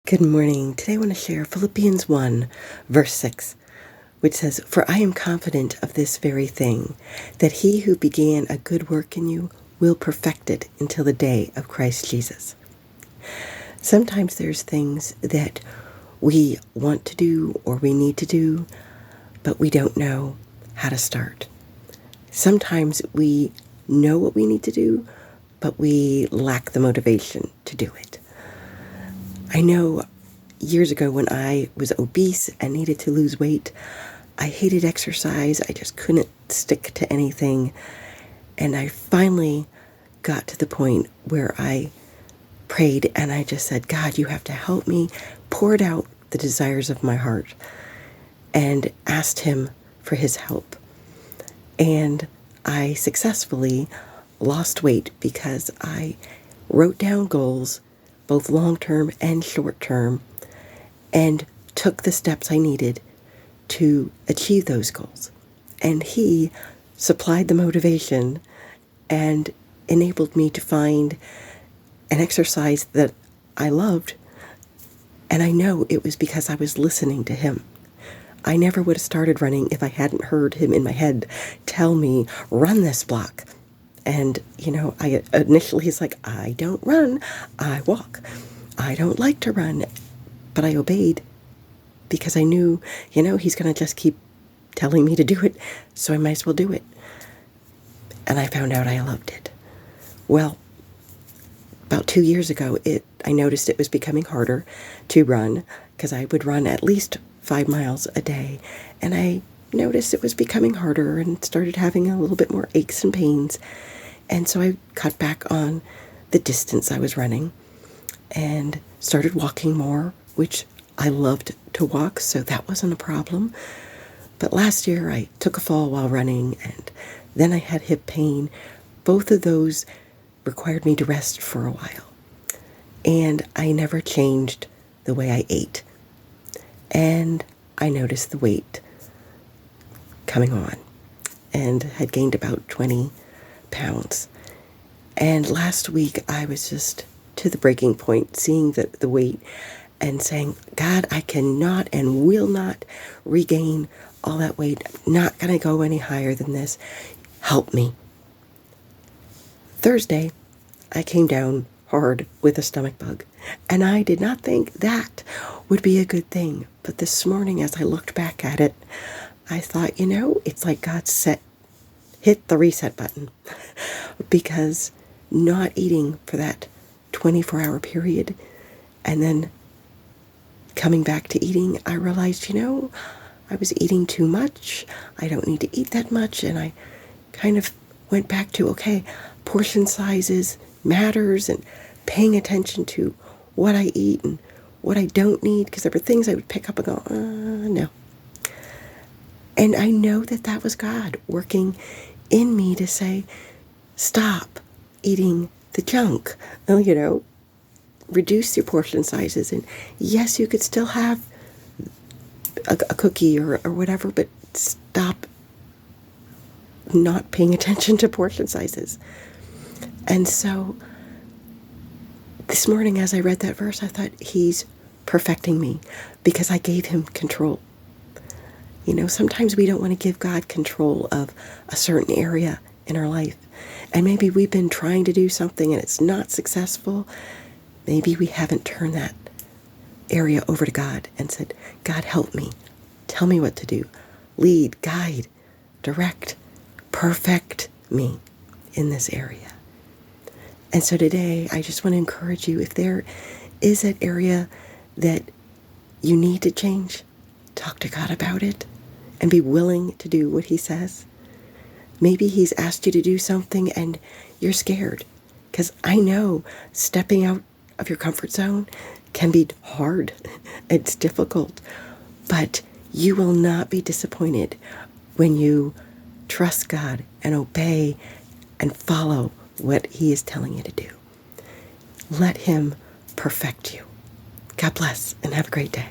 Good morning. Today I want to share Philippians 1, verse 6, which says, "For I am confident of this very thing, that he who began a good work in you will perfect it until the day of Christ Jesus." Sometimes there's things that we want to do or we need to do, but we don't know how to start. Sometimes we know what we need to do, but we lack the motivation to do it. I know years ago when I was obese and needed to lose weight, I hated exercise. I just couldn't stick to anything. And I finally got to the point where I prayed and I just said, "God, you have to help me," poured out the desires of my heart and asked him for his help. And I successfully lost weight because I wrote down goals, both long-term and short-term, and took the steps I needed to achieve those goals. And he supplied the motivation and enabled me to find an exercise that I loved. And I know it was because I was listening to him. I never would have started running if I hadn't heard him in my head tell me, "Run this block." And, I initially he's like, "I don't run, I walk. I don't like to run." But I obeyed because I knew, he's going to just keep telling me to do it, so I might as well do it. And I found out I loved it. Well, about 2 years ago, I noticed it was becoming harder to run because I would run at least 5 miles a day. And I noticed it was becoming harder and started having a little bit more aches and pains. And so I cut back on the distance I was running and started walking more, which I loved to walk, so that wasn't a problem. But last year I took a fall while running, and then I had hip pain. Both of those required me to rest for a while. And I never changed the way I ate. And I noticed the weight coming on and had gained about 20 pounds. And last week I was just to the breaking point, seeing the weight and saying, "God, I cannot and will not regain all that weight. I'm not going to go any higher than this. Help me." Thursday, I came down hard with a stomach bug, and I did not think that would be a good thing. But this morning, as I looked back at it, I thought, it's like God hit the reset button because not eating for that 24-hour period and then coming back to eating, I realized, I was eating too much. I don't need to eat that much. And I kind of went back to, okay, portion sizes matters and paying attention to what I eat and what I don't need, because there were things I would pick up and go, no. And I know that was God working in me to say, stop eating the junk, reduce your portion sizes. And yes, you could still have a cookie or whatever, but stop not paying attention to portion sizes. And so this morning, as I read that verse, I thought, he's perfecting me because I gave him control. Sometimes we don't want to give God control of a certain area in our life. And maybe we've been trying to do something and it's not successful. Maybe we haven't turned that area over to God and said, "God, help me. Tell me what to do. Lead, guide, direct, perfect me in this area." And so today, I just want to encourage you, if there is that area that you need to change, talk to God about it and be willing to do what he says. Maybe he's asked you to do something and you're scared, because I know stepping out of your comfort zone can be hard. It's difficult, but you will not be disappointed when you trust God and obey and follow what he is telling you to do. Let him perfect you. God bless and have a great day.